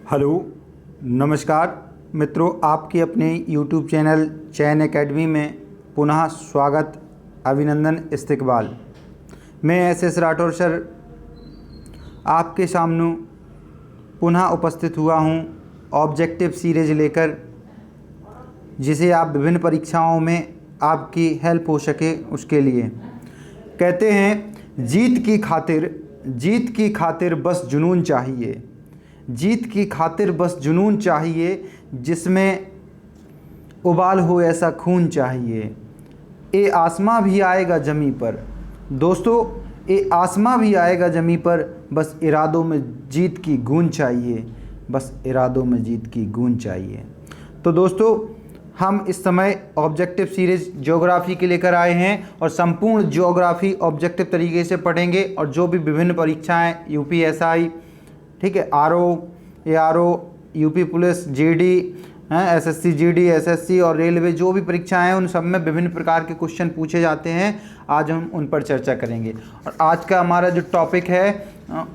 Hello, नमस्कार मित्रों, आपके अपने YouTube चैनल चयन एकेडमी में पुनः स्वागत, अभिनंदन, इस्तकबाल। मैं एस राठौर सर आपके सामने पुनः उपस्थित हुआ हूँ ऑब्जेक्टिव सीरीज लेकर, जिसे आप विभिन्न परीक्षाओं में आपकी हेल्प हो सके उसके लिए। कहते हैं जीत की खातिर बस जुनून चाहिए, जीत की खातिर बस जुनून चाहिए, जिसमें उबाल हो ऐसा खून चाहिए। ए आसमां भी आएगा ज़मीं पर, दोस्तों ए आसमां भी आएगा ज़मीं पर, बस इरादों में जीत की गूंज चाहिए, बस इरादों में जीत की गूंज चाहिए। तो दोस्तों हम इस समय ऑब्जेक्टिव सीरीज ज्योग्राफी के लेकर आए हैं और संपूर्ण ज्योग्राफी ऑब्जेक्टिव तरीके से पढ़ेंगे। और जो भी विभिन्न परीक्षाएं यूपीएसआई, ठीक है, ARO, UP police, GD, SSC, GD, SSC और रेलवे, जो भी परीक्षाएं हैं उन सब में विभिन्न प्रकार के क्वेश्चन पूछे जाते हैं। आज हम उन पर चर्चा करेंगे। और आज का हमारा जो टॉपिक है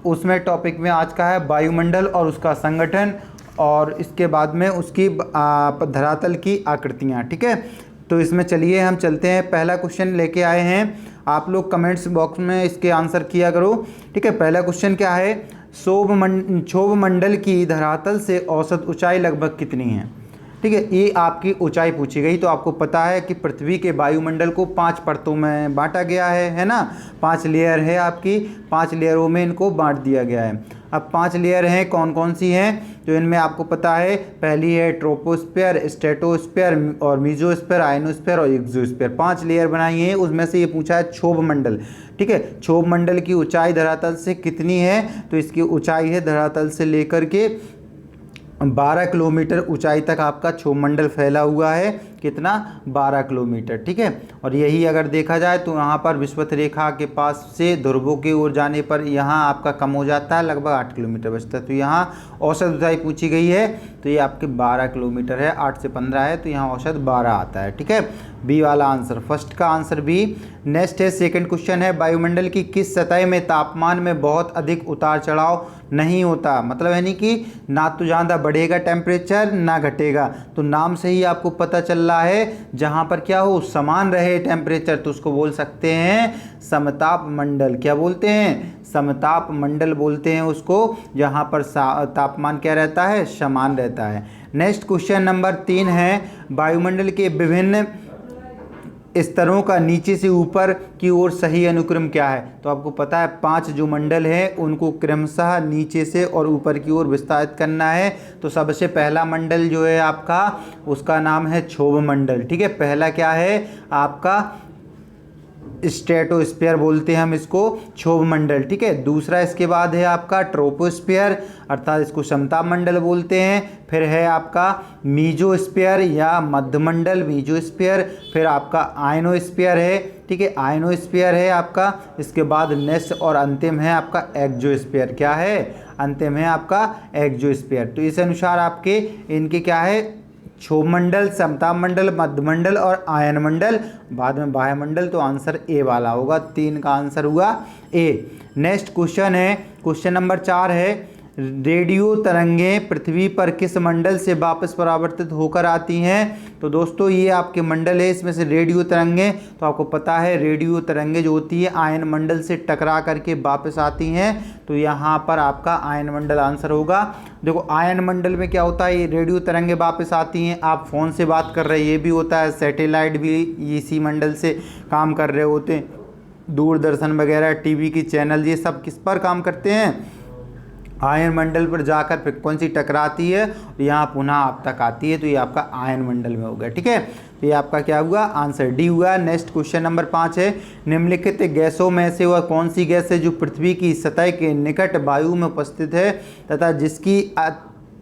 उसमें टॉपिक में आज का है वायुमंडल और उसका संगठन, और इसके बाद में उसकी धरातल की आकृतियाँ। ठीक है, तो इसमें चलिए हम चलते हैं। पहला क्वेश्चन लेके आए हैं, आप लोग कमेंट्स बॉक्स में इसके आंसर किया करो। ठीक है, पहला क्वेश्चन क्या है, क्षोभ मंडल की धरातल से औसत ऊंचाई लगभग कितनी है। ठीक है, ये आपकी ऊंचाई पूछी गई। तो आपको पता है कि पृथ्वी के वायुमंडल को 5 परतों में बांटा गया है ना। 5 लेयर है आपकी, 5 लेयरों में इनको बांट दिया गया है। अब 5 लेयर हैं, कौन कौन सी हैं, तो इनमें आपको पता है पहली है ट्रोपोस्फीयर, स्ट्रेटोस्फीयर और मीजोस्फीयर, आयनोस्फीयर और एक्सोस्फीयर। 5 लेयर बनाई हैं, उसमें से ये पूछा है क्षोभ मंडल। ठीक है, क्षोभ मंडल की ऊंचाई धरातल से कितनी है, तो इसकी ऊंचाई है धरातल से लेकर के 12 किलोमीटर ऊंचाई तक आपका क्षोभ मंडल फैला हुआ है। कितना, 12 किलोमीटर। ठीक है, और यही अगर देखा जाए तो यहाँ पर विषुवत रेखा के पास से ध्रुवों की ओर जाने पर यहाँ आपका कम हो जाता है, लगभग 8 किलोमीटर बचता है। तो यहाँ औसत ऊंचाई पूछी गई है, तो ये आपके 12 किलोमीटर है, 8 से 15 है, तो यहाँ औसत 12 आता है। ठीक है, बी वाला आंसर, फर्स्ट का आंसर बी। नेक्स्ट है, सेकंड क्वेश्चन है, वायुमंडल की किस सतह में तापमान में बहुत अधिक उतार चढ़ाव नहीं होता। मतलब यानी कि ना तो ज़्यादा बढ़ेगा टेम्परेचर ना घटेगा। तो नाम से ही आपको पता चल रहा है, जहाँ पर क्या हो, समान रहे टेम्परेचर, तो उसको बोल सकते हैं समताप मंडल। क्या बोलते हैं, समताप मंडल बोलते हैं उसको, जहाँ पर तापमान क्या रहता है, समान रहता है। नेक्स्ट क्वेश्चन नंबर 3 है, वायुमंडल के विभिन्न स्तरों का नीचे से ऊपर की ओर सही अनुक्रम क्या है। तो आपको पता है 5 जो मंडल हैं उनको क्रमशः नीचे से और ऊपर की ओर विस्तारित करना है। तो सबसे पहला मंडल जो है आपका, उसका नाम है क्षोभ मंडल। ठीक है, पहला क्या है आपका, स्ट्रेटोस्फीयर बोलते हैं हम इसको, क्षोभ मंडल। ठीक है, दूसरा इसके बाद है आपका ट्रोपोस्फीयर, अर्थात इसको समताप मंडल बोलते हैं। फिर है आपका मीजोस्फीयर या मध्यमंडल, मीजोस्फीयर। फिर आपका आयनोस्फीयर है। ठीक है, आयनोस्फीयर है आपका। इसके बाद नेक्स्ट और अंतिम है आपका एक्सोस्फीयर। क्या है, अंतिम है आपका एक्सोस्फीयर। तो इस अनुसार आपके इनके क्या है, क्षोभ मंडल, समताप मंडल, मध्यमंडल और आयन मंडल, बाद में वायुमंडल। तो आंसर ए वाला होगा, 3 का आंसर हुआ ए। नेक्स्ट क्वेश्चन है, क्वेश्चन नंबर 4 है, रेडियो तरंगें पृथ्वी पर किस मंडल से वापस परावर्तित होकर आती हैं। तो दोस्तों ये आपके मंडल है, इसमें से रेडियो तरंगें, तो आपको पता है रेडियो तरंगें जो होती है आयन मंडल से टकरा करके वापस आती हैं। तो यहाँ पर आपका आयन मंडल आंसर होगा। देखो आयन मंडल में क्या होता है, ये रेडियो तरंगें वापस आती हैं, आप फ़ोन से बात कर रहे हैं ये भी होता है, सैटेलाइट भी इसी मंडल से काम कर रहे होते हैं, दूरदर्शन वगैरह, टीवी की चैनल, ये सब किस पर काम करते हैं, आयन मंडल पर जाकर फ्रिक्वेंसी टकराती है और यहाँ पुनः आप तक आती है। तो ये आपका आयन मंडल में हो गया। ठीक है, तो ये आपका क्या हुआ, आंसर डी हुआ। नेक्स्ट क्वेश्चन नंबर 5 है, निम्नलिखित गैसों में से वह कौन सी गैस है जो पृथ्वी की सतह के निकट वायु में उपस्थित है तथा जिसकी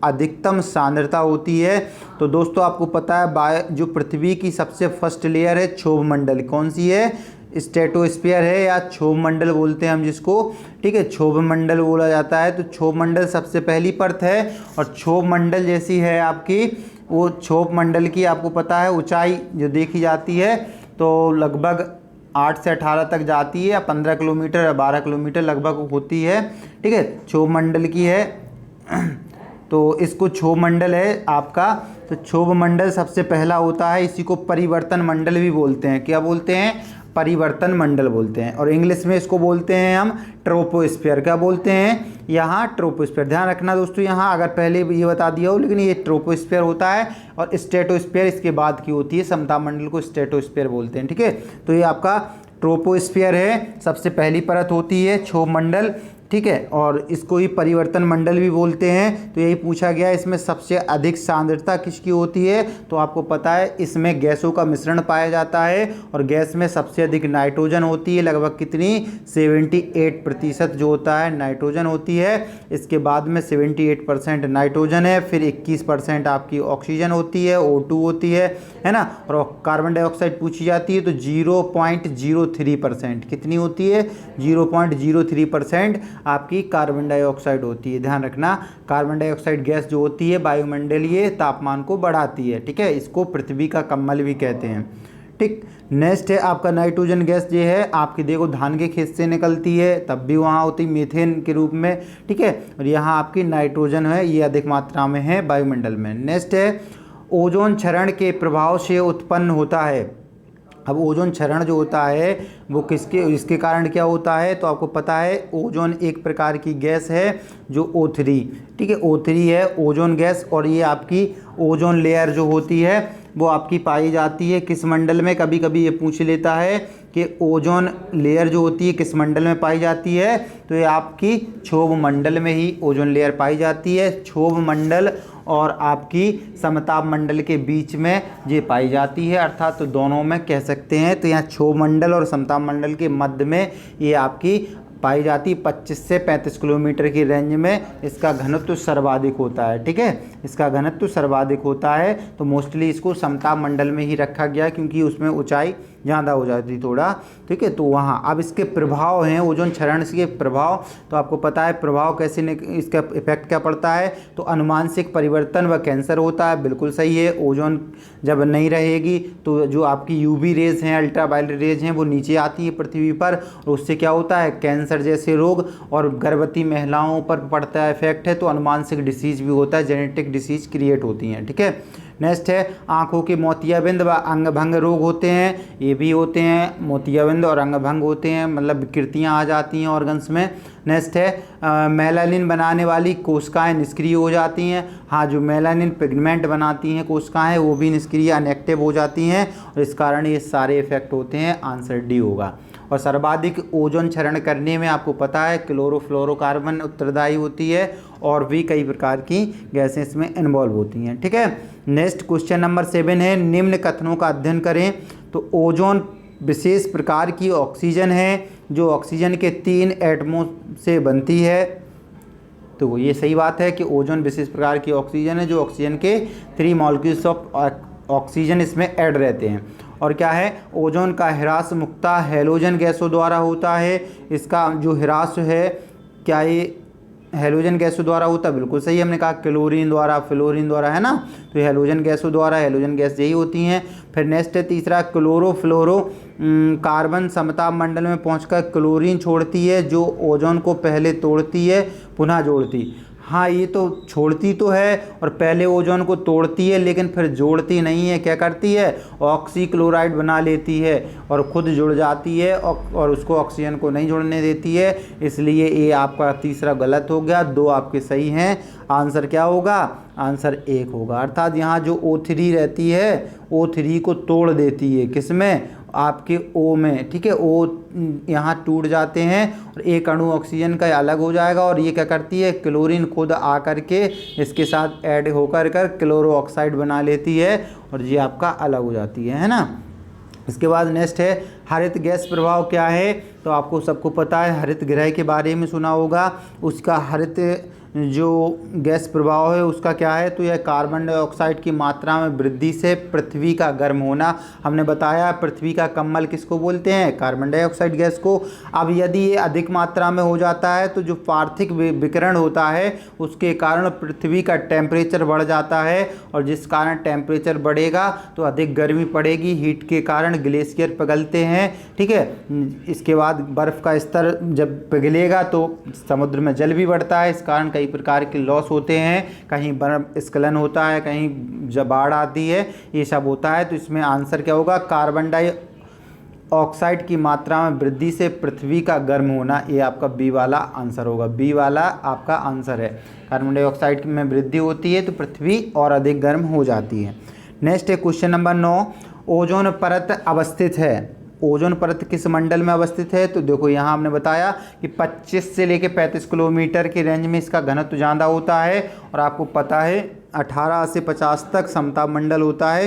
अधिकतम सांद्रता होती है। तो दोस्तों आपको पता है जो पृथ्वी की सबसे फर्स्ट लेयर है क्षोभ मंडल, कौन सी है, स्ट्रेटोस्फीयर है या क्षोभ मंडल बोलते हैं हम जिसको। ठीक है, क्षोभ मंडल बोला जाता है। तो क्षोभ मंडल सबसे पहली परत है, और क्षोभ मंडल जैसी है आपकी, वो क्षोभ मंडल की आपको पता है ऊंचाई जो देखी जाती है तो लगभग 8 से 18 तक जाती है, या 15 किलोमीटर या 12 किलोमीटर लगभग होती है। ठीक है, क्षोभ मंडल की है तो इसको क्षोभ मंडल है आपका। तो क्षोभ मंडल सबसे पहला होता है, इसी को परिवर्तन मंडल भी बोलते हैं। क्या बोलते हैं? परिवर्तन मंडल बोलते हैं। और इंग्लिश में इसको बोलते हैं हम ट्रोपोस्फीयर। क्या बोलते हैं? यहाँ ट्रोपोस्फीयर। ध्यान रखना दोस्तों, यहाँ अगर पहले ये बता दिया हो, लेकिन ये ट्रोपोस्फीयर होता है और स्ट्रेटोस्फीयर इसके बाद की होती है। समताप मंडल को स्ट्रेटोस्फीयर बोलते हैं। ठीक है, तो ये आपका ट्रोपोस्फीयर है, सबसे पहली परत होती है क्षोभ मंडल। ठीक है, और इसको ही परिवर्तन मंडल भी बोलते हैं। तो यही पूछा गया, इसमें सबसे अधिक सांद्रता किसकी होती है? तो आपको पता है इसमें गैसों का मिश्रण पाया जाता है और गैस में सबसे अधिक नाइट्रोजन होती है। लगभग कितनी? 78% जो होता है नाइट्रोजन होती है। इसके बाद में 78% नाइट्रोजन है, फिर 21% आपकी ऑक्सीजन होती है, O2 होती है ना। और कार्बन डाइऑक्साइड पूछी जाती है तो 0.03%। कितनी होती है? 0.03% आपकी कार्बन डाइऑक्साइड होती है। ध्यान रखना, कार्बन डाइऑक्साइड गैस जो होती है वायुमंडलीय तापमान को बढ़ाती है। ठीक है, इसको पृथ्वी का कम्बल भी कहते हैं। ठीक, नेक्स्ट है आपका नाइट्रोजन गैस। जो है आपकी देखो धान के खेत से निकलती है, तब भी वहाँ होती है मीथेन के रूप में। ठीक है, और यहाँ आपकी नाइट्रोजन है, ये अधिक मात्रा में है वायुमंडल में। नेक्स्ट है ओजोन क्षरण के प्रभाव से उत्पन्न होता है। अब ओजोन क्षरण जो होता है वो इसके कारण क्या होता है? तो आपको पता है ओजोन एक प्रकार की गैस है जो O3, ठीक है, O3 है ओजोन गैस। और ये आपकी ओजोन लेयर जो होती है वो आपकी पाई जाती है किस मंडल में? कभी कभी ये पूछ लेता है कि ओजोन लेयर जो होती है किस मंडल में पाई जाती है? तो ये आपकी क्षोभ मंडल में ही ओजोन लेयर पाई जाती है। क्षोभ मंडल और आपकी समताप मंडल के बीच में ये पाई जाती है, अर्थात तो दोनों में कह सकते हैं। तो यहाँ क्षोभ मंडल और समताप मंडल के मध्य में ये आपकी पाई जाती 25 से 35 किलोमीटर की रेंज में इसका घनत्व सर्वाधिक होता है। ठीक है, इसका घनत्व सर्वाधिक होता है। तो मोस्टली इसको समताप मंडल में ही रखा गया क्योंकि उसमें ऊंचाई ज़्यादा हो जाती थोड़ा। ठीक है, तो वहाँ अब इसके प्रभाव हैं ओजोन क्षरण के प्रभाव। तो आपको पता है प्रभाव कैसे इसका इफेक्ट क्या पड़ता है? तो अनुवांशिक परिवर्तन व कैंसर होता है। बिल्कुल सही है, ओजोन जब नहीं रहेगी तो जो आपकी UV रेज हैं, अल्ट्रावायलेट रेज हैं, वो नीचे आती है पृथ्वी पर और उससे क्या होता है? कैंसर जैसे रोग और गर्भवती महिलाओं पर पड़ता है इफेक्ट है। तो अनुवांशिक डिसीज भी होता है, जेनेटिक डिसीज क्रिएट होती हैं। ठीक है, नेक्स्ट है आंखों के मोतियाबिंद व अंगभंग रोग होते हैं। ये भी होते हैं, मोतियाबिंद और अंगभंग होते हैं, मतलब विकृतियाँ आ जाती हैं ऑर्गन्स में। नेक्स्ट है मेलानिन बनाने वाली कोशिकाएं निष्क्रिय हो जाती हैं। हाँ, जो मेलानिन पिगमेंट बनाती हैं कोशिकाएं वो भी निष्क्रिय अनएक्टिव हो जाती हैं और इस कारण ये सारे इफेक्ट होते हैं। आंसर डी होगा। और सर्वाधिक ओजोन क्षरण करने में आपको पता है क्लोरोफ्लोरोकार्बन उत्तरदायी होती है और भी कई प्रकार की गैसें इसमें इन्वॉल्व होती हैं। ठीक है, नेक्स्ट क्वेश्चन नंबर 7 है निम्न कथनों का अध्ययन करें। तो ओजोन विशेष प्रकार की ऑक्सीजन है जो ऑक्सीजन के 3 एटमों से बनती है। तो ये सही बात है कि ओजोन विशेष प्रकार की ऑक्सीजन है जो ऑक्सीजन के 3 मॉलिक्यूल्स ऑफ ऑक्सीजन इसमें ऐड रहते हैं। और क्या है? ओजोन का ह्रास मुख्यतः हैलोजन गैसों द्वारा होता है। इसका जो ह्रास है क्या ये हैलोजन गैसों द्वारा होता है? बिल्कुल सही, हमने कहा क्लोरीन द्वारा, फ्लोरीन द्वारा, है ना। तो हैलोजन गैसों द्वारा, हैलोजन गैस यही होती हैं। फिर नेक्स्ट है तीसरा क्लोरोफ्लोरो कार्बन समताप मंडल में पहुंचकर क्लोरीन छोड़ती है जो ओजोन को पहले तोड़ती है पुनः जोड़ती। हाँ, ये तो छोड़ती तो है और पहले ओजोन को तोड़ती है लेकिन फिर जोड़ती नहीं है। क्या करती है? ऑक्सीक्लोराइड बना लेती है और खुद जुड़ जाती है और उसको ऑक्सीजन को नहीं जुड़ने देती है। इसलिए ये आपका तीसरा गलत हो गया, 2 आपके सही हैं। आंसर क्या होगा? आंसर 1 होगा। अर्थात यहाँ जो O3 रहती है O3 को तोड़ देती है, किसमें? आपके O में। ठीक है, O यहाँ टूट जाते हैं और एक अणु ऑक्सीजन का अलग हो जाएगा और ये क्या करती है? क्लोरीन खुद आकर के इसके साथ ऐड होकर क्लोरो ऑक्साइड बना लेती है और ये आपका अलग हो जाती है ना। इसके बाद नेक्स्ट है हरित गैस प्रभाव क्या है? तो आपको सबको पता है, हरित गृह के बारे में सुना होगा। उसका हरित जो गैस प्रभाव है उसका क्या है? तो यह कार्बन डाइऑक्साइड की मात्रा में वृद्धि से पृथ्वी का गर्म होना। हमने बताया पृथ्वी का कम्बल किसको बोलते हैं? कार्बन डाइऑक्साइड गैस को। अब यदि ये अधिक मात्रा में हो जाता है तो जो पार्थिव विकिरण होता है उसके कारण पृथ्वी का टेम्परेचर बढ़ जाता है और जिस कारण टेम्परेचर बढ़ेगा तो अधिक गर्मी पड़ेगी। हीट के कारण ग्लेशियर पिघलते हैं। ठीक है, इसके बाद बर्फ़ का स्तर जब पिघलेगा तो समुद्र में जल भी बढ़ता है। इस कारण कई कई प्रकार के लॉस होते हैं, कहीं बर्फ होता है, कहीं जब बाढ़ आती है, ये सब होता है। तो इसमें आंसर क्या होगा, कार्बन डाइऑक्साइड की मात्रा में वृद्धि से पृथ्वी का गर्म होना, ये आपका बी वाला आंसर होगा। बी वाला आपका आंसर है। कार्बन डाइऑक्साइड में वृद्धि होती है तो पृथ्वी और अधिक गर्म हो जाती है। नेक्स्ट है क्वेश्चन नंबर 9, ओजोन परत अवस्थित है। ओजोन परत किस मंडल में अवस्थित है? तो देखो यहाँ हमने बताया कि 25 से लेकर 35 किलोमीटर की रेंज में इसका घनत्व ज़्यादा होता है, और आपको पता है 18 से 50 तक समताप मंडल होता है।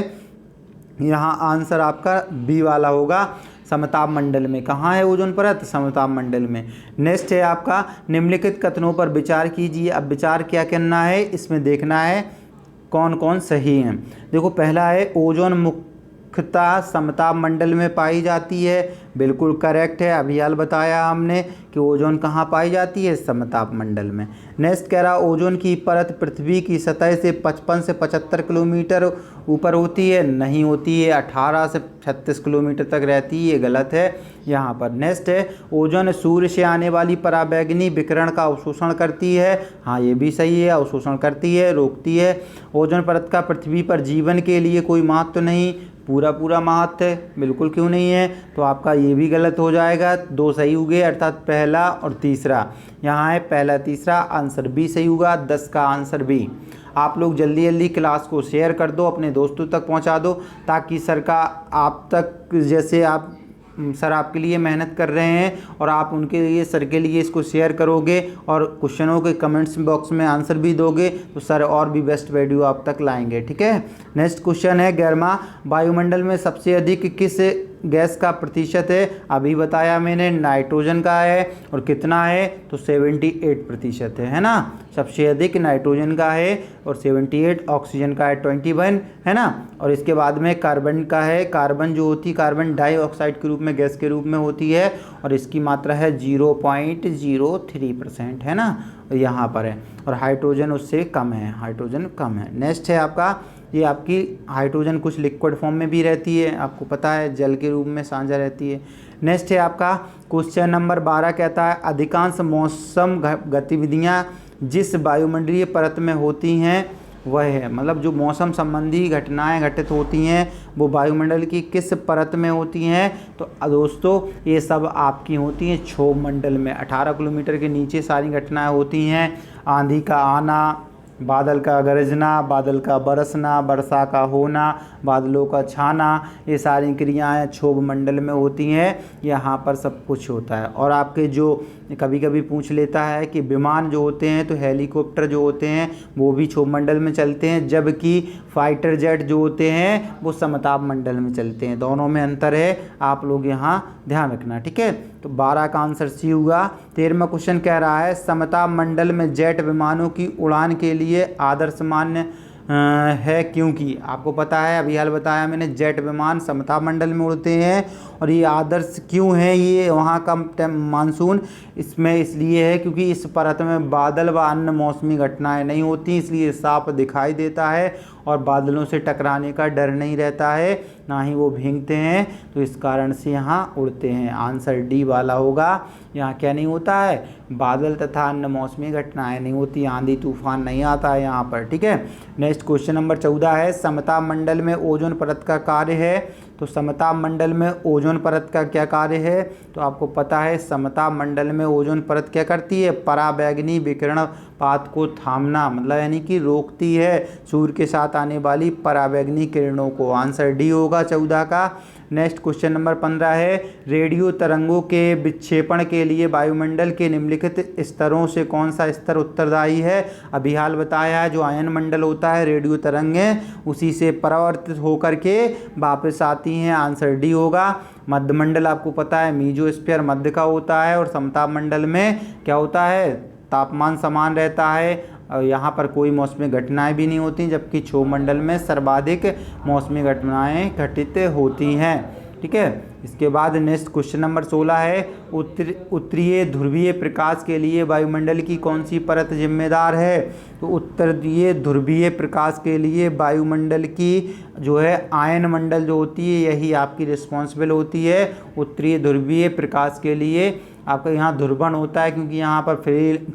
यहाँ आंसर आपका बी वाला होगा, समताप मंडल में। कहाँ है ओजोन परत? समताप मंडल में। नेक्स्ट है आपका, निम्नलिखित कथनों पर विचार कीजिए। अब विचार क्या करना है, इसमें देखना है कौन कौन सही हैं। देखो पहला है, ओजोन मुख्यतः समताप मंडल में पाई जाती है, बिल्कुल करेक्ट है। अभी हाल बताया हमने कि ओजोन कहाँ पाई जाती है, समताप मंडल में। नेक्स्ट कह रहा, ओजोन की परत पृथ्वी की सतह से 55 से 75 किलोमीटर ऊपर होती है, नहीं होती है, 18 से 36 किलोमीटर तक रहती है, ये गलत है यहाँ पर। नेक्स्ट है, ओजोन सूर्य से आने वाली पराबैंगनी विकिरण का अवशोषण करती है, हाँ ये भी सही है, अवशोषण करती है, रोकती है। ओजोन परत का पृथ्वी पर जीवन के लिए कोई महत्व नहीं, पूरा महत्व है, बिल्कुल क्यों नहीं है, तो आपका ये भी गलत हो जाएगा। 2 सही हो गए, अर्थात पहला और तीसरा। यहाँ है पहला तीसरा, आंसर बी सही होगा, 10 का आंसर बी। आप लोग जल्दी जल्दी क्लास को शेयर कर दो, अपने दोस्तों तक पहुँचा दो, ताकि सर का आप तक, जैसे आप सर आपके लिए मेहनत कर रहे हैं और आप उनके लिए, सर के लिए इसको शेयर करोगे और क्वेश्चनों के कमेंट्स बॉक्स में आंसर भी दोगे, तो सर और भी बेस्ट वीडियो आप तक लाएंगे, ठीक है। नेक्स्ट क्वेश्चन है, 11वां, वायुमंडल में सबसे अधिक किस गैस का प्रतिशत है? अभी बताया मैंने, नाइट्रोजन का है, और कितना है, तो 78% है ना। सबसे अधिक नाइट्रोजन का है और 78, ऑक्सीजन का है 21, है ना। और इसके बाद में कार्बन का है, कार्बन जो होती है कार्बन डाइऑक्साइड के रूप में, गैस के रूप में होती है, और इसकी मात्रा है 0.03%, है ना, यहाँ पर है। और हाइड्रोजन उससे कम है, हाइड्रोजन कम है। नेक्स्ट है आपका, ये आपकी हाइड्रोजन कुछ लिक्विड फॉर्म में भी रहती है, आपको पता है, जल के रूप में साझा रहती है। नेक्स्ट है आपका क्वेश्चन नंबर 12, कहता है अधिकांश मौसम गतिविधियाँ जिस वायुमंडलीय परत में होती हैं वह है, मतलब जो मौसम संबंधी घटनाएं घटित होती हैं वो वायुमंडल की किस परत में होती हैं? तो दोस्तों ये सब आपकी होती हैं क्षोभ मंडल में। 18 किलोमीटर के नीचे सारी घटनाएं होती हैं, आंधी का आना, बादल का गरजना, बादल का बरसना, वर्षा का होना, बादलों का छाना, ये सारी क्रियाएं क्षोभ मंडल में होती हैं, यहाँ पर सब कुछ होता है। और आपके जो कभी कभी पूछ लेता है कि विमान जो होते हैं, तो हेलीकॉप्टर जो होते हैं वो भी क्षोभ मंडल में चलते हैं, जबकि फाइटर जेट जो होते हैं वो समताप मंडल में चलते हैं, दोनों में अंतर है, आप लोग यहाँ ध्यान रखना, ठीक है। तो 12 का आंसर सी होगा। 13वां क्वेश्चन कह रहा है, समताप मंडल में जेट विमानों की उड़ान के लिए आदर्श मान्य है, क्योंकि आपको पता है, अभी हाल बताया मैंने, जेट विमान समताप मंडल में उड़ते हैं, और ये आदर्श क्यों है, ये वहाँ का मानसून इसमें इसलिए है क्योंकि इस परत में बादल व अन्य मौसमी घटनाएं नहीं होती, इसलिए साफ दिखाई देता है और बादलों से टकराने का डर नहीं रहता है, ना ही वो भीगते हैं, तो इस कारण से यहाँ उड़ते हैं। आंसर डी वाला होगा। यहाँ क्या नहीं होता है, बादल तथा अन्य मौसमी घटनाएं नहीं होती, आंधी तूफान नहीं आता है यहाँ पर, ठीक है। नेक्स्ट क्वेश्चन नंबर 14 है, समताप मंडल में ओजोन परत का कार्य है। तो समताप मंडल में ओजोन परत का क्या कार्य है? तो आपको पता है, समताप मंडल में ओजोन परत क्या करती है, पराबैंगनी विकिरण पात को थामना, मतलब यानी कि रोकती है सूर्य के साथ आने वाली पराबैंगनी किरणों को। आंसर डी होगा 14 का। नेक्स्ट क्वेश्चन नंबर 15 है, रेडियो तरंगों के विक्षेपण के लिए वायुमंडल के निम्नलिखित स्तरों से कौन सा स्तर उत्तरदायी है? अभी हाल बताया है, जो आयन मंडल होता है, रेडियो तरंगें उसी से परावर्तित होकर के वापस आती हैं। आंसर डी होगा। मध्य मंडल आपको पता है, मीजोस्फीयर मध्य का होता है, और समताप मंडल में क्या होता है, तापमान समान रहता है, और यहाँ पर कोई मौसमी घटनाएं भी नहीं होती, जबकि क्षोभ मंडल में सर्वाधिक मौसमी घटनाएं घटित होती हैं। ठीक है। इसके बाद नेक्स्ट क्वेश्चन नंबर 16 है, उत्तरीय ध्रुवीय प्रकाश के लिए वायुमंडल की कौन सी परत जिम्मेदार है? तो उत्तरीय ध्रुवीय प्रकाश के लिए वायुमंडल की जो है आयन मंडल जो होती है यही आपकी रिस्पॉन्सिबल होती है उत्तरीय ध्रुवीय प्रकाश के लिए। आपका यहाँ ध्रुवण होता है क्योंकि यहाँ पर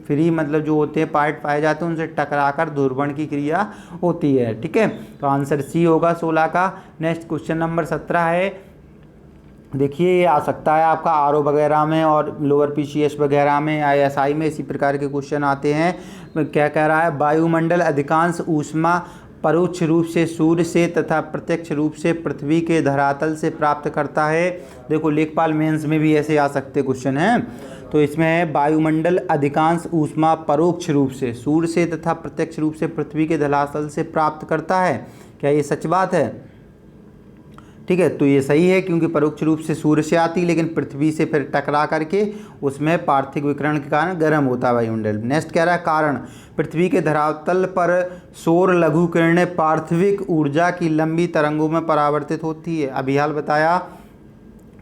फ्री मतलब जो होते हैं पार्ट पाए जाते हैं उनसे टकराकर ध्रुवण की क्रिया होती है, ठीक है। तो आंसर सी होगा 16 का। नेक्स्ट क्वेश्चन नंबर 17 है, देखिए ये आ सकता है आपका आरओ वगैरह में और लोअर पीसीएस वगैरह में, आईएसआई में इसी प्रकार के क्वेश्चन आते हैं। क्या कह रहा है, वायुमंडल अधिकांश ऊष्मा परोक्ष रूप से सूर्य से तथा प्रत्यक्ष रूप से पृथ्वी के धरातल से प्राप्त करता है। देखो लेखपाल मेंस में भी ऐसे आ सकते क्वेश्चन हैं। तो इसमें है वायुमंडल अधिकांश ऊष्मा परोक्ष रूप से सूर्य से तथा प्रत्यक्ष रूप से पृथ्वी के धरातल से प्राप्त करता है। क्या ये सच बात है? ठीक है, तो ये सही है क्योंकि परोक्ष रूप से सूर्य से आती लेकिन पृथ्वी से फिर टकरा करके उसमें पार्थिव विकिरण के कारण गर्म होता है वायुमंडल। नेक्स्ट कह रहा है कारण, पृथ्वी के धरातल पर सौर लघु किरणें पार्थिविक ऊर्जा की लंबी तरंगों में परावर्तित होती है। अभी हाल बताया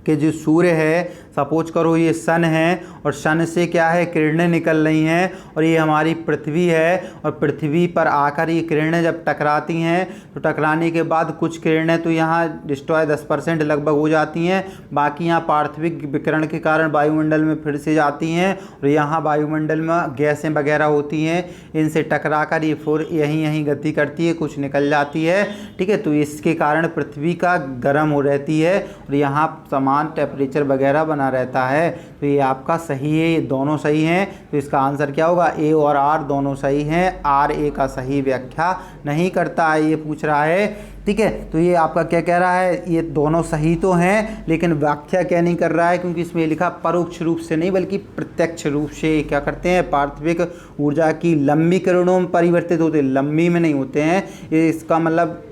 कि जो सूर्य है, सपोज करो ये सन है और सन से क्या है किरणें निकल रही हैं और ये हमारी पृथ्वी है और पृथ्वी पर आकर ये किरणें जब टकराती हैं तो टकराने के बाद कुछ किरणें तो यहाँ डिस्ट्रॉय 10% लगभग हो जाती हैं, बाकी यहाँ पार्थिविक विकिरण के कारण वायुमंडल में फिर से जाती हैं और यहाँ वायुमंडल में गैसें वगैरह होती हैं, इनसे टकरा कर ये फिर यहीं गति करती है, कुछ निकल जाती है, ठीक है। तो इसके कारण पृथ्वी का गर्म हो रहती है और यहाँ समान टेम्परेचर वगैरह बना रहता है। तो ये आपका सही है, ये दोनों सही हैं। तो इसका आंसर क्या होगा, ए और आर दोनों सही हैं। आर ए का सही व्याख्या नहीं करता है, ये पूछ रहा है, ठीक है। तो ये आपका क्या कह रहा है, ये दोनों सही तो हैं लेकिन व्याख्या क्या नहीं कर रहा है क्योंकि इसमें लिखा परोक्ष रूप से नहीं बल्कि प्रत्यक्ष रूप से क्या करते हैं, पार्थिविक ऊर्जा की लंबी किरणों में परिवर्तित होते हैं, लंबी में नहीं होते हैं। ये इसका मतलब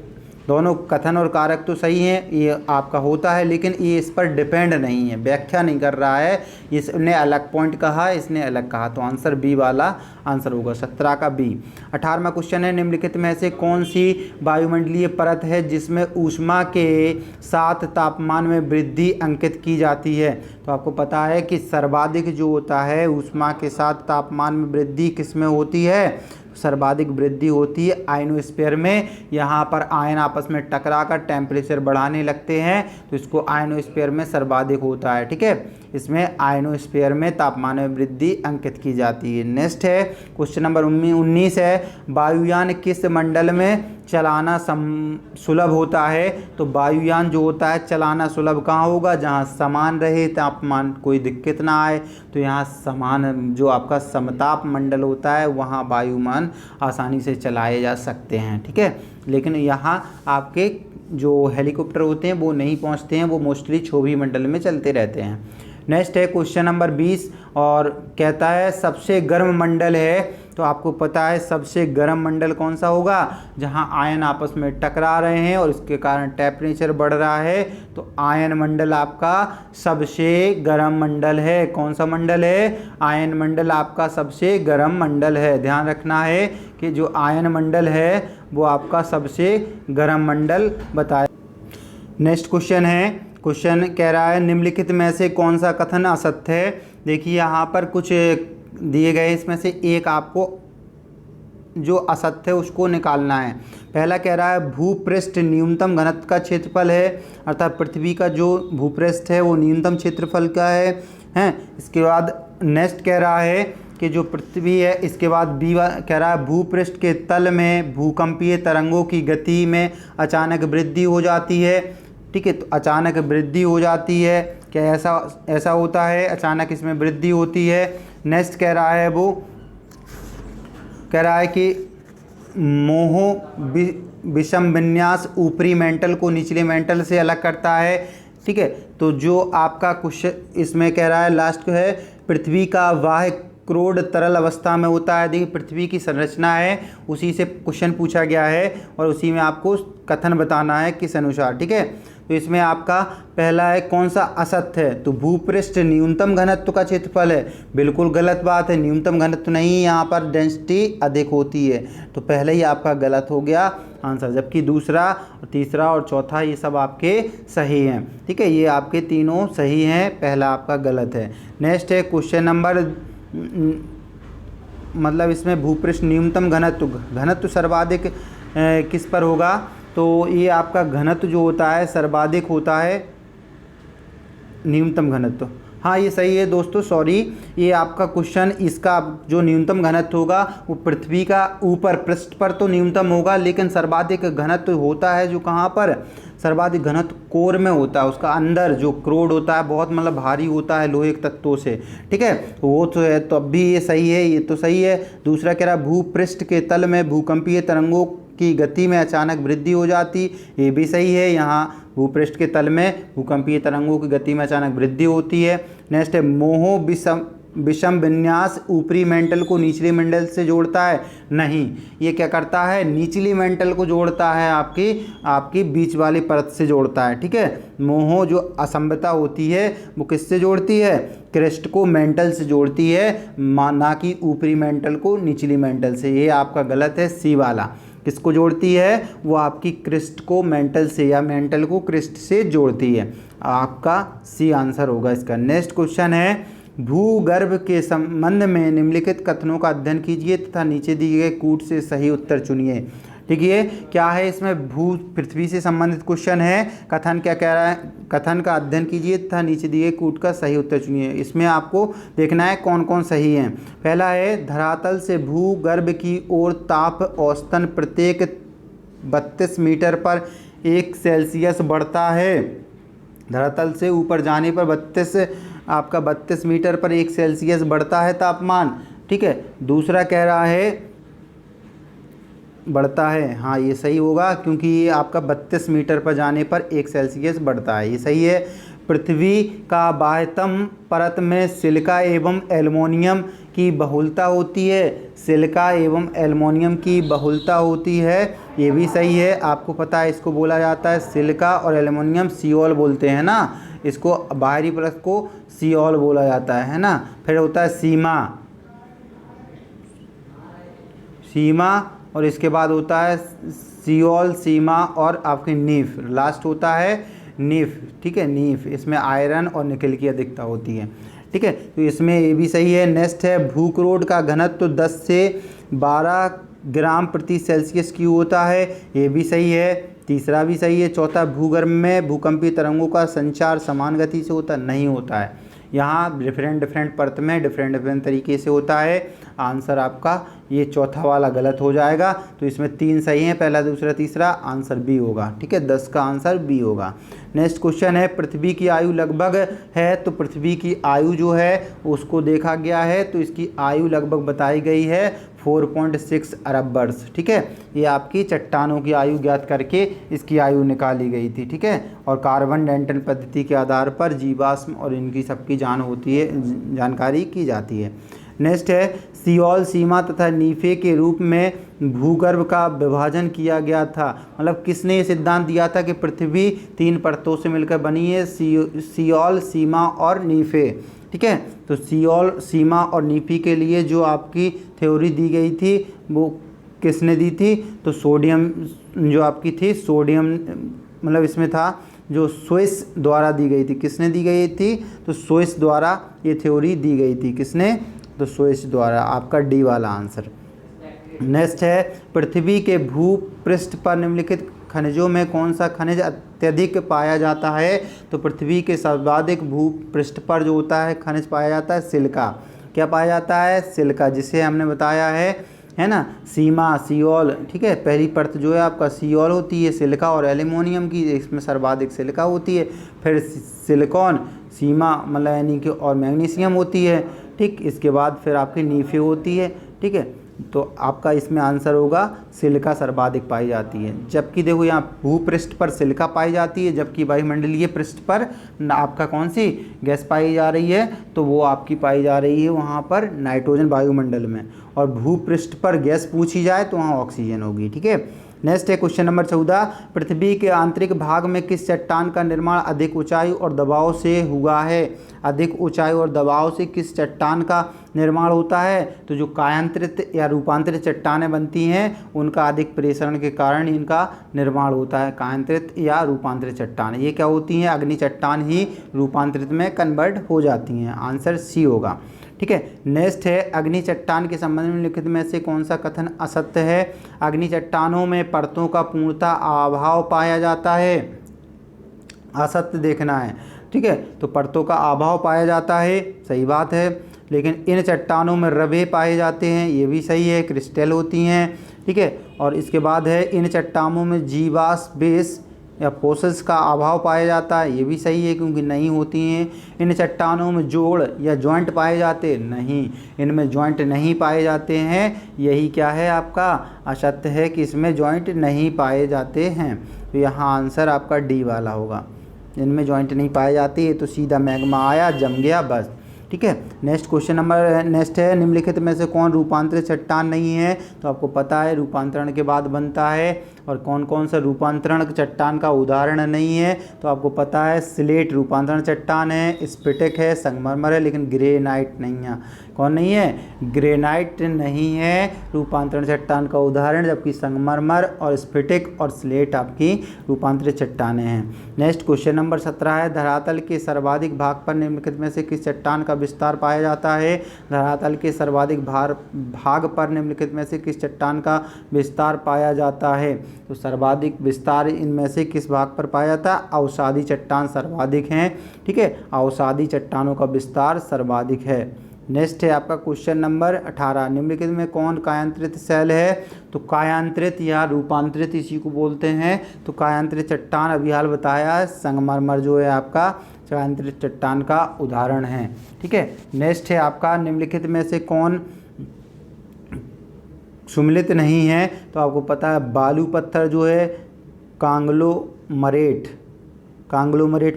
दोनों कथन और कारक तो सही हैं, ये आपका होता है लेकिन ये इस पर डिपेंड नहीं है, व्याख्या नहीं कर रहा है। इसने अलग पॉइंट कहा, इसने अलग कहा, तो आंसर बी वाला आंसर होगा 17 का बी। 18वां क्वेश्चन है, निम्नलिखित में से कौन सी वायुमंडलीय परत है जिसमें ऊष्मा के साथ तापमान में वृद्धि अंकित की जाती है? तो आपको पता है कि सर्वाधिक जो होता है ऊष्मा के साथ तापमान में वृद्धि किस में होती है? सर्वाधिक वृद्धि होती है आयनोस्फीयर में। यहाँ पर आयन आपस में टकराकर टेम्परेचर बढ़ाने लगते हैं तो इसको आयनोस्फीयर में सर्वाधिक होता है, ठीक है। इसमें आयनोस्फीयर में तापमान में वृद्धि अंकित की जाती है। नेक्स्ट है क्वेश्चन नंबर 19 है, वायुयान किस मंडल में चलाना सुलभ होता है? तो वायुयान जो होता है चलाना सुलभ कहाँ होगा, जहाँ समान रहे तापमान, कोई दिक्कत ना आए। तो यहाँ समान जो आपका समताप मंडल होता है वहाँ वायुयान आसानी से चलाए जा सकते हैं, ठीक है। लेकिन यहाँ आपके जो हेलीकॉप्टर होते हैं वो नहीं पहुँचते हैं, वो मोस्टली क्षोभी मंडल में चलते रहते हैं। नेक्स्ट है क्वेश्चन नंबर 20 और कहता है सबसे गर्म मंडल है। तो आपको पता है सबसे गर्म मंडल कौन सा होगा, जहां आयन आपस में टकरा रहे हैं और इसके कारण टेम्परेचर बढ़ रहा है। तो आयन मंडल आपका सबसे गर्म मंडल है। कौन सा मंडल है? आयन मंडल आपका सबसे गर्म मंडल है। ध्यान रखना है कि जो आयन मंडल है वो आपका सबसे गर्म मंडल बताया। नेक्स्ट क्वेश्चन है, क्वेश्चन कह रहा है निम्नलिखित में से कौन सा कथन असत्य है? देखिए यहाँ पर कुछ दिए गए, इसमें से एक आपको जो असत्य है उसको निकालना है। पहला कह रहा है भूपृष्ठ न्यूनतम घनत्व का क्षेत्रफल है, अर्थात पृथ्वी का जो भूपृष्ठ है वो न्यूनतम क्षेत्रफल का है। इसके बाद नेक्स्ट कह रहा है कि जो पृथ्वी है, इसके बाद बी कह रहा है भूपृष्ठ के तल में भूकंपीय तरंगों की गति में अचानक वृद्धि हो जाती है, ठीक है। तो अचानक वृद्धि हो जाती है, क्या ऐसा होता है, अचानक इसमें वृद्धि होती है। नेक्स्ट कह रहा है वो कह रहा है कि मोह विषम विन्यास ऊपरी मेंटल को निचले मेंटल से अलग करता है, ठीक है। तो जो आपका क्वेश्चन इसमें कह रहा है लास्ट है पृथ्वी का वाह क्रोड तरल अवस्था में होता है। देखिए पृथ्वी की संरचना है उसी से क्वेश्चन पूछा गया है और उसी में आपको कथन बताना है किस अनुसार, ठीक है। तो इसमें आपका पहला है कौन सा असत्य है, तो भूपृष्ठ न्यूनतम घनत्व का क्षेत्रफल है, बिल्कुल गलत बात है, न्यूनतम घनत्व नहीं, यहाँ पर डेंसिटी अधिक होती है, तो पहले ही आपका गलत हो गया आंसर। जबकि दूसरा, तीसरा और चौथा ये सब आपके सही हैं, ठीक है, ये आपके तीनों सही हैं, पहला आपका गलत है। नेक्स्ट है क्वेश्चन नंबर, मतलब इसमें भूपृष्ठ न्यूनतम घनत्व सर्वाधिक किस पर होगा, तो ये आपका घनत्व जो होता है सर्वाधिक होता है न्यूनतम घनत्व। हाँ ये सही है दोस्तों, सॉरी, ये आपका क्वेश्चन, इसका जो न्यूनतम घनत्व होगा वो पृथ्वी का ऊपर पृष्ठ पर तो न्यूनतम होगा, लेकिन सर्वाधिक घनत्व होता है जो कहाँ पर, सर्वाधिक घनत्व कोर में होता है, उसका अंदर जो क्रोड होता है बहुत मतलब भारी होता है लोहे के तत्वों से, ठीक है, तो वो तो है, तो अब भी ये सही है, ये तो सही है। दूसरा कह रहा भूपृष्ठ के तल में भूकंपीय तरंगों की गति में अचानक वृद्धि हो जाती, ये भी सही है, यहाँ भूपृष्ठ के तल में भूकंपीय तरंगों की गति में अचानक वृद्धि होती है। नेक्स्ट है मोहो विषम विन्यास ऊपरी मेंटल को निचले मेंटल से जोड़ता है, नहीं, ये क्या करता है, निचली मेंटल को जोड़ता है, आपकी बीच वाली परत से जोड़ता है, ठीक है। मोहो जो असमता होती है वो किससे जोड़ती है, क्रेस्ट को मेंटल से जोड़ती है, ना कि ऊपरी मेंटल को निचली मेंटल से, ये आपका गलत है, सी वाला। किसको जोड़ती है, वो आपकी क्रिस्ट को मेंटल से या मेंटल को क्रिस्ट से जोड़ती है, आपका सी आंसर होगा इसका। नेक्स्ट क्वेश्चन है भूगर्भ के संबंध में निम्नलिखित कथनों का अध्ययन कीजिए तथा नीचे दिए गए कूट से सही उत्तर चुनिए। ठीक है, क्या है इसमें, भू पृथ्वी से संबंधित क्वेश्चन है, कथन क्या कह रहा है, कथन का अध्ययन कीजिए तथा नीचे दिए गए कूट का सही उत्तर चुनिए। इसमें आपको देखना है कौन कौन सही हैं। पहला है धरातल से भूगर्भ की ओर ताप औसतन प्रत्येक 32 मीटर पर 1 सेल्सियस बढ़ता है। धरातल से ऊपर जाने पर 32 मीटर पर 1 सेल्सियस बढ़ता है तापमान, ठीक है। दूसरा कह रहा है बढ़ता है, हाँ ये सही होगा क्योंकि ये आपका 32 मीटर पर जाने पर 1 सेल्सियस बढ़ता है, ये सही है। पृथ्वी का बाह्यतम परत में सिलिका एवं एल्युमिनियम की बहुलता होती है, सिलिका एवं एल्युमिनियम की बहुलता होती है, ये भी सही है। आपको पता है इसको बोला जाता है सिलिका और एल्युमिनियम सियोल बोलते हैं ना, इसको बाहरी परत को सियोल बोला जाता है ना। फिर होता है सीमा और इसके बाद होता है सियोल, सीमा और आपकी नीफ, लास्ट होता है नीफ, ठीक है, नीफ, इसमें आयरन और निकल की अधिकता होती है, ठीक है, तो इसमें ये भी सही है। नेक्स्ट है भूक्रोड का घनत्व 10 से 12 ग्राम प्रति सेल्सियस क्यूब होता है, ये भी सही है। तीसरा भी सही है। चौथा भूगर्भ में भूकंपीय तरंगों का संचार समान गति से होता नहीं होता है, यहाँ डिफरेंट परत में डिफरेंट तरीके से होता है। आंसर आपका ये चौथा वाला गलत हो जाएगा, तो इसमें 3 सही हैं, पहला दूसरा तीसरा, आंसर बी होगा, ठीक है, 10 का आंसर बी होगा। नेक्स्ट क्वेश्चन है पृथ्वी की आयु लगभग है, तो पृथ्वी की आयु जो है उसको देखा गया है, तो इसकी आयु लगभग बताई गई है 4.6 अरब वर्ष, ठीक है। ये आपकी चट्टानों की आयु ज्ञात करके इसकी आयु निकाली गई थी, ठीक है, और कार्बन डेंटन पद्धति के आधार पर जीवाश्म और इनकी सबकी जानकारी की जाती है। नेक्स्ट है सियोल, सीमा तथा नीफे के रूप में भूगर्भ का विभाजन किया गया था, मतलब किसने ये सिद्धांत दिया था कि पृथ्वी 3 परतों से मिलकर बनी है, सियोल, सीमा और नीफे, ठीक है। तो सियोल, सीमा और नीफे के लिए जो आपकी थ्योरी दी गई थी वो किसने दी थी, तो सोडियम जो आपकी थी, सोडियम मतलब इसमें था जो स्विस द्वारा दी गई थी, किसने दी गई थी, तो स्विस द्वारा ये थ्योरी दी गई थी, किसने, तो स्विस द्वारा, आपका डी वाला आंसर। नेक्स्ट है पृथ्वी के भूपृष्ठ पर निम्नलिखित खनिजों में कौन सा खनिज अत्यधिक पाया जाता है, तो पृथ्वी के सर्वाधिक भूपृष्ठ पर जो होता है खनिज पाया जाता है सिलिका। क्या पाया जाता है, सिलिका, जिसे हमने बताया है ना, सीमा, सियोल, ठीक है, पहली परत जो है आपका सियोल होती है, सिलिका और एल्युमिनियम की, इसमें सर्वाधिक सिलिका होती है। फिर सिलिकॉन, सीमा मतलब यानी कि और मैग्नीशियम होती है, ठीक, इसके बाद फिर आपकी नीफे होती है, ठीक है, तो आपका इसमें आंसर होगा सिलिका सर्वाधिक पाई जाती है। जबकि देखो यहाँ भूपृष्ठ पर सिलिका पाई जाती है, जबकि वायुमंडलीय पृष्ठ पर आपका कौन सी गैस पाई जा रही है, तो वो आपकी पाई जा रही है वहाँ पर नाइट्रोजन वायुमंडल में, और भूपृष्ठ पर गैस पूछी जाए तो वहाँ ऑक्सीजन होगी। ठीक है, नेक्स्ट है क्वेश्चन नंबर 14, पृथ्वी के आंतरिक भाग में किस चट्टान का निर्माण अधिक ऊंचाई और दबाव से हुआ है? अधिक ऊंचाई और दबाव से किस चट्टान का निर्माण होता है? तो जो कायांतरित या रूपांतरित चट्टानें बनती हैं उनका अधिक प्रेषण के कारण इनका निर्माण होता है। कायांतरित या रूपांतरित चट्टान ये क्या होती हैं? अग्नि चट्टान ही रूपांतरित में कन्वर्ट हो जाती हैं। आंसर सी होगा। ठीक है, नेक्स्ट है अग्नि चट्टान के संबंध में लिखित में से कौन सा कथन असत्य है? अग्नि चट्टानों में परतों का पूर्णतः अभाव पाया जाता है। असत्य देखना है। ठीक है, तो परतों का अभाव पाया जाता है, सही बात है। लेकिन इन चट्टानों में रवे पाए जाते हैं, ये भी सही है, क्रिस्टल होती हैं। ठीक है, और इसके बाद है इन चट्टानों में जीवाश्म बेस या फोसिल्स का अभाव पाया जाता है, ये भी सही है क्योंकि नहीं होती हैं। इन चट्टानों में जोड़ या जॉइंट पाए जाते नहीं, इनमें जॉइंट नहीं पाए जाते हैं। यही क्या है आपका? असत्य है कि इसमें जॉइंट नहीं पाए जाते हैं। तो यहाँ आंसर आपका डी वाला होगा, इनमें जॉइंट नहीं पाए जाते। तो सीधा मैग्मा आया, जम गया, बस। ठीक है, नेक्स्ट क्वेश्चन नंबर नेक्स्ट है निम्नलिखित में से कौन रूपांतरित चट्टान नहीं है? तो आपको पता है रूपांतरण के बाद बनता है। और कौन कौन सा रूपांतरण चट्टान का उदाहरण नहीं है? तो आपको पता है स्लेट रूपांतरण चट्टान है, स्फटिक है, संगमरमर है, लेकिन ग्रेनाइट नहीं है। कौन नहीं है? ग्रेनाइट नहीं है रूपांतरण चट्टान का उदाहरण, जबकि संगमरमर और स्फटिक और स्लेट आपकी रूपांतरित चट्टानें हैं। नेक्स्ट क्वेश्चन नंबर 17 है धरातल के सर्वाधिक भाग पर निम्नलिखित में से किस चट्टान का विस्तार पाया जाता है? धरातल के सर्वाधिक भाग पर निम्नलिखित में से किस चट्टान का विस्तार पाया जाता है? तो सर्वाधिक विस्तार इनमें से किस भाग पर पाया जाता है? अवसादी चट्टान सर्वाधिक हैं। ठीक है, अवसादी चट्टानों का विस्तार सर्वाधिक है। नेक्स्ट है आपका क्वेश्चन नंबर 18, निम्नलिखित में कौन कायांतरित शैल है? तो कायांतरित या रूपांतरित इसी को बोलते हैं। तो कायांतरित चट्टान अभी हाल बताया है, संगमरमर जो है आपका कायांतरित चट्टान का उदाहरण है। ठीक है, नेक्स्ट है आपका निम्नलिखित में से कौन सुमिलित नहीं है? तो आपको पता है बालू पत्थर जो है कांग्लोमरेट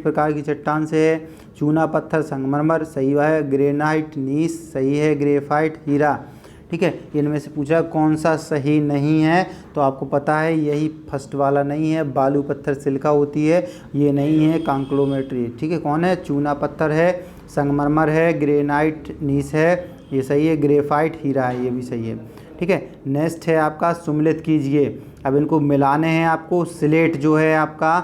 प्रकार की चट्टान से है। चूना पत्थर संगमरमर सही है, ग्रेनाइट नीस सही है, ग्रेफाइट हीरा। ठीक है, इनमें से पूछा कौन सा सही नहीं है? तो आपको पता है यही फर्स्ट वाला नहीं है, बालू पत्थर सिलिका होती है, ये नहीं है कांग्लोमरेट। ठीक है, कौन है? चूना पत्थर है, संगमरमर है, ग्रेनाइट नीस है, ये सही है, ग्रेफाइट हीरा है, ये भी सही है। ठीक है, नेक्स्ट है आपका सुमिलित कीजिए। अब इनको मिलाने हैं आपको। स्लेट जो है आपका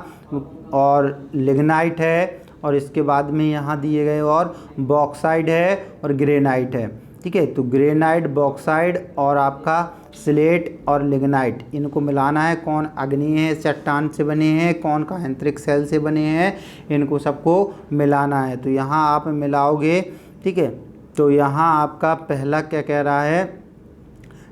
और लिग्नाइट है, और इसके बाद में यहाँ दिए गए और बॉक्साइड है और ग्रेनाइट है। ठीक है, तो ग्रेनाइट, बॉक्साइड और आपका स्लेट और लिग्नाइट इनको मिलाना है। कौन अग्नि चट्टान से बने हैं, कौन कायांतरिक शैल से बने हैं, इनको सबको मिलाना है। तो यहाँ आप मिलाओगे। ठीक है, तो यहाँ आपका पहला क्या कह रहा है?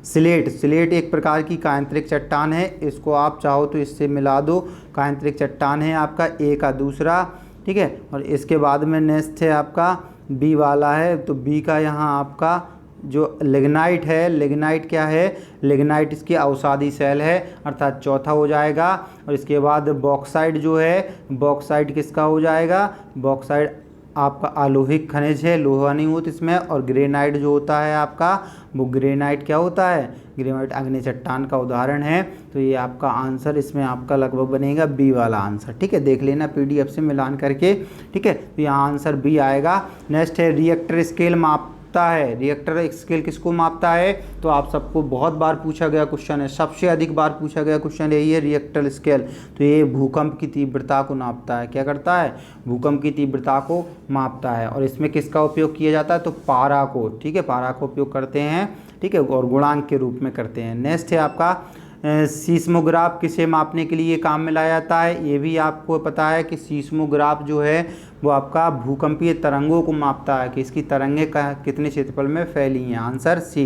स्लेट एक प्रकार की कायांतरिक चट्टान है, इसको आप चाहो तो इससे मिला दो। कायांतरिक चट्टान है आपका ए का दूसरा। ठीक है, और इसके बाद में नेक्स्ट है आपका बी वाला है। तो बी का यहाँ आपका जो लिग्नाइट है, लिग्नाइट क्या है? लिग्नाइट इसकी अवसादी शैल है, अर्थात चौथा हो जाएगा। और इसके बाद बॉक्साइड जो है, बॉक्साइड किसका हो जाएगा? बॉक्साइड आपका आलोहिक खनिज है, लोहा नहीं होता इसमें। और ग्रेनाइट जो होता है आपका, वो ग्रेनाइट क्या होता है? ग्रेनाइट अग्नि चट्टान का उदाहरण है। तो ये आपका आंसर इसमें आपका लगभग बनेगा बी वाला आंसर। ठीक है, देख लेना पीडीएफ से मिलान करके। ठीक है, तो यहाँ आंसर बी आएगा। नेक्स्ट है रिएक्टर स्केल मापता है। रिएक्टर स्केल किसको मापता है? तो आप सबको बहुत बार पूछा गया क्वेश्चन है, सबसे अधिक बार पूछा गया क्वेश्चन यही है, रिएक्टर स्केल। तो ये भूकंप की तीव्रता को नापता है। क्या करता है? भूकंप की तीव्रता को मापता है। और इसमें किसका उपयोग किया जाता है? तो पारा को। ठीक है, पारा को उपयोग करते हैं। ठीक है, और गुणांक के रूप में करते हैं। नेक्स्ट है आपका सीस्मोग्राफ किसे मापने के लिए काम में लाया जाता है? ये भी आपको पता है कि सीस्मोग्राफ जो है वो आपका भूकंपीय तरंगों को मापता है कि इसकी तरंगें कितने क्षेत्रफल में फैली हैं। Answer C.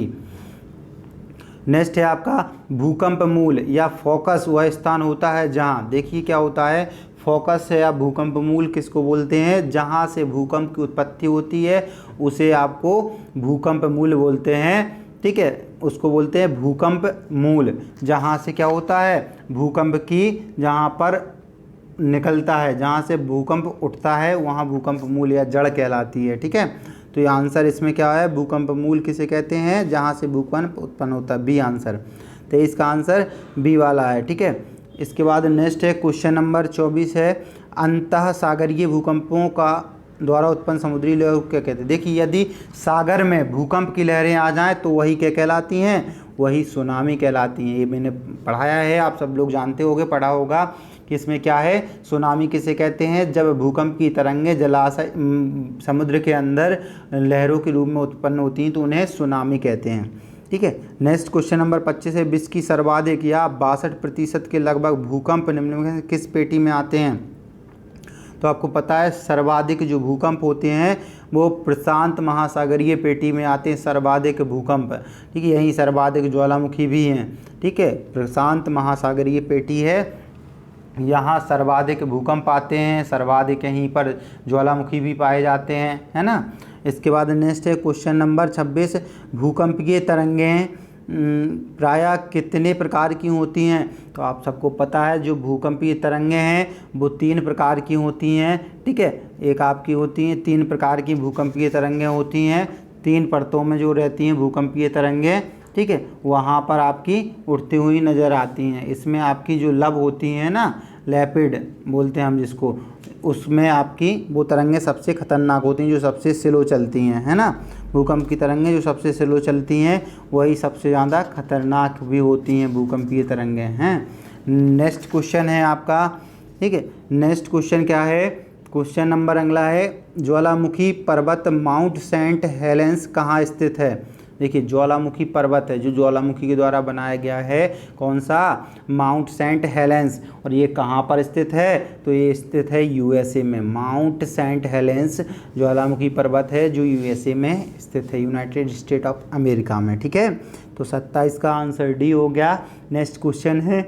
नेक्स्ट है आपका भूकंप मूल या फोकस वह स्थान होता है जहाँ, देखिए क्या होता है, फोकस है या भूकंप मूल किसको बोलते हैं? जहाँ से भूकंप की उत्पत्ति होती है उसे आपको भूकंप मूल बोलते हैं। ठीक है, उसको बोलते हैं भूकंप मूल। जहाँ से क्या होता है? भूकंप की जहाँ पर निकलता है, जहाँ से भूकंप उठता है वहाँ भूकंप मूल या जड़ कहलाती है। ठीक है, तो ये आंसर इसमें क्या है, भूकंप मूल किसे कहते हैं, जहाँ से भूकंप उत्पन्न होता है, बी आंसर। 23 का आंसर बी वाला है। ठीक है, इसके बाद नेक्स्ट है क्वेश्चन नंबर 24 है, अंतः सागरीय भूकंपों का द्वारा उत्पन्न समुद्री लहरों क्या कहते हैं। देखिए, यदि सागर में भूकंप की लहरें आ जाएं तो वही क्या कहलाती हैं, वही सुनामी कहलाती हैं। ये मैंने पढ़ाया है, आप सब लोग जानते होंगे, पढ़ा होगा कि इसमें क्या है, सुनामी किसे कहते हैं, जब भूकंप की तरंगें जलाशय समुद्र के अंदर लहरों के रूप में उत्पन्न होती हैं तो उन्हें सुनामी कहते हैं। ठीक है, नेक्स्ट क्वेश्चन नंबर 25 है, विश्व की सर्वाधिक या 62% के लगभग भूकंप निम्नलिखित में किस पेटी में आते हैं। तो आपको पता है सर्वाधिक जो भूकंप होते हैं वो प्रशांत महासागरीय पेटी में आते हैं, सर्वाधिक भूकंप। ठीक है, यहीं सर्वाधिक ज्वालामुखी भी हैं। ठीक है, प्रशांत महासागरीय पेटी है, यहाँ सर्वाधिक भूकंप आते हैं, सर्वाधिक यहीं पर ज्वालामुखी भी पाए जाते हैं, है ना। इसके बाद नेक्स्ट है क्वेश्चन नंबर 26, भूकंपीय तरंगें प्रायः कितने प्रकार की होती हैं। तो आप सबको पता है जो भूकंपीय तरंगें हैं वो 3 प्रकार की होती हैं। ठीक है, एक आपकी होती हैं 3 प्रकार की भूकंपीय तरंगें होती हैं, 3 परतों में जो रहती हैं भूकंपीय तरंगें। ठीक है, वहाँ पर आपकी उड़ती हुई नज़र आती हैं। इसमें आपकी जो लब होती हैं ना, लैपिड बोलते हैं हम जिसको, उसमें आपकी वो तरंगें सबसे खतरनाक होती हैं, जो सबसे स्लो चलती हैं, है ना। भूकंप की तरंगें जो सबसे स्लो चलती हैं वही सबसे ज़्यादा खतरनाक भी होती हैं, भूकंपीय तरंगें हैं। नेक्स्ट क्वेश्चन है आपका, ठीक है, नेक्स्ट क्वेश्चन क्या है, क्वेश्चन नंबर अगला है, ज्वालामुखी पर्वत माउंट सेंट हेलेंस कहाँ स्थित है। देखिए, ज्वालामुखी पर्वत है जो ज्वालामुखी के द्वारा बनाया गया है, कौन सा, माउंट सेंट हेलेंस। और ये कहाँ पर स्थित है, तो ये स्थित है यूएसए में। माउंट सेंट हेलेंस ज्वालामुखी पर्वत है जो यूएसए में स्थित है, यूनाइटेड स्टेट ऑफ अमेरिका में। ठीक है, तो 27 का आंसर डी हो गया। नेक्स्ट क्वेश्चन है,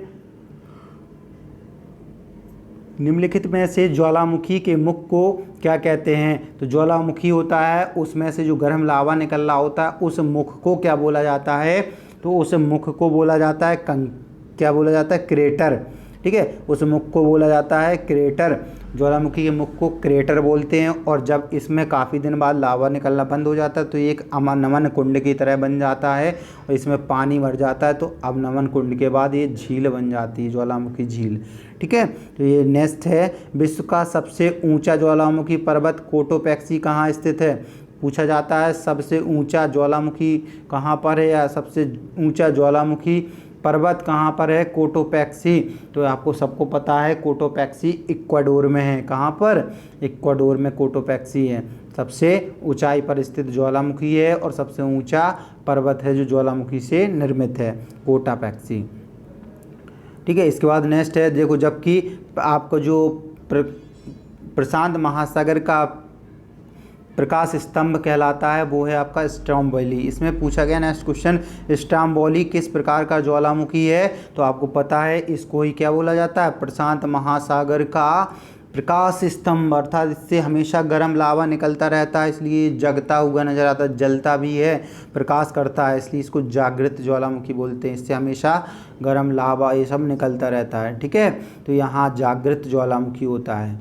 निम्नलिखित में से ज्वालामुखी के मुख को क्या कहते हैं। तो ज्वालामुखी होता है, उसमें से जो गर्म लावा निकल रहा होता है उस मुख को क्या बोला जाता है, तो उस मुख को बोला जाता है क्या बोला जाता है, क्रेटर। ठीक है, उस मुख को बोला जाता है क्रेटर। ज्वालामुखी के मुख को क्रेटर बोलते हैं। और जब इसमें काफ़ी दिन बाद लावा निकलना बंद हो जाता है तो ये एक नमन कुंड की तरह बन जाता है और इसमें पानी भर जाता है, तो अब नमन कुंड के बाद ये झील बन जाती है, ज्वालामुखी झील। ठीक है, तो ये नेक्स्ट है, विश्व का सबसे ऊंचा ज्वालामुखी पर्वत कोटोपैक्सी कहाँ स्थित है। पूछा जाता है सबसे ऊंचा ज्वालामुखी कहाँ पर है, या सबसे ऊंचा ज्वालामुखी पर्वत कहाँ पर है, कोटोपैक्सी। तो आपको सबको पता है कोटोपैक्सी इक्वाडोर में है। कहाँ पर, इक्वाडोर में कोटोपैक्सी है, सबसे ऊंचाई पर स्थित ज्वालामुखी है और सबसे ऊंचा पर्वत है जो ज्वालामुखी से निर्मित है, कोटोपैक्सी। ठीक है, इसके बाद नेक्स्ट है, देखो, जबकि आपको जो प्रशांत महासागर का प्रकाश स्तंभ कहलाता है वो है आपका स्ट्रोम्बोली। इसमें पूछा गया नेक्स्ट क्वेश्चन, स्ट्रोम्बोली किस प्रकार का ज्वालामुखी है। तो आपको पता है इसको ही क्या बोला जाता है, प्रशांत महासागर का प्रकाश स्तंभ, अर्थात इससे हमेशा गर्म लावा निकलता रहता है, इसलिए जगता हुआ नजर आता है, जलता भी है, प्रकाश करता है, इसलिए इसको जागृत ज्वालामुखी बोलते हैं। इससे हमेशा गर्म लावा ये सब निकलता रहता है। ठीक है, तो यहाँ जागृत ज्वालामुखी होता है।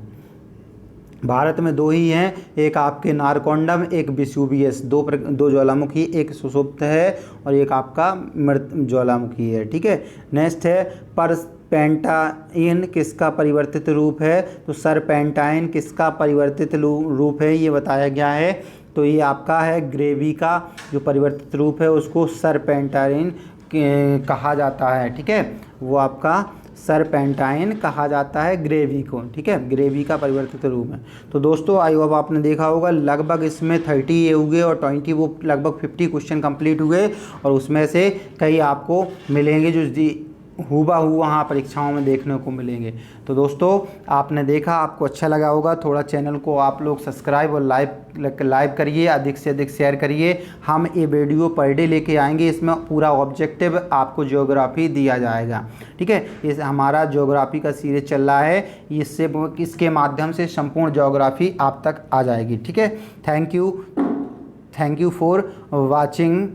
भारत में 2 ही हैं, एक आपके नारकोंडम, एक वेसुवियस, दो ज्वालामुखी, एक सुषुप्त है और एक आपका मृत ज्वालामुखी है। ठीक है, नेक्स्ट है, परपेंटाइन किसका परिवर्तित रूप है। तो सरपेंटाइन किसका परिवर्तित रूप है ये बताया गया है। तो ये आपका है ग्रेवी का जो परिवर्तित रूप है उसको सरपेंटाइन कहा जाता है। ठीक है, वो आपका सरपेंटाइन कहा जाता है ग्रेवी को। ठीक है, ग्रेवी का परिवर्तित रूप है। तो दोस्तों आई होप आपने देखा होगा, लगभग इसमें 30 ये हुए और 20 वो लगभग 50 क्वेश्चन कंप्लीट हुए और उसमें से कई आपको मिलेंगे जो हूबहू वहाँ परीक्षाओं में देखने को मिलेंगे। तो दोस्तों आपने देखा, आपको अच्छा लगा होगा, थोड़ा चैनल को आप लोग सब्सक्राइब और लाइव करिए, अधिक से अधिक शेयर करिए। हम ये वीडियो पर डे लेके आएंगे, इसमें पूरा ऑब्जेक्टिव आपको ज्योग्राफी दिया जाएगा। ठीक है, इस हमारा ज्योग्राफी का सीरीज चल रहा है, इसके माध्यम से संपूर्ण ज्योग्राफी आप तक आ जाएगी। ठीक है, थैंक यू फॉर वॉचिंग।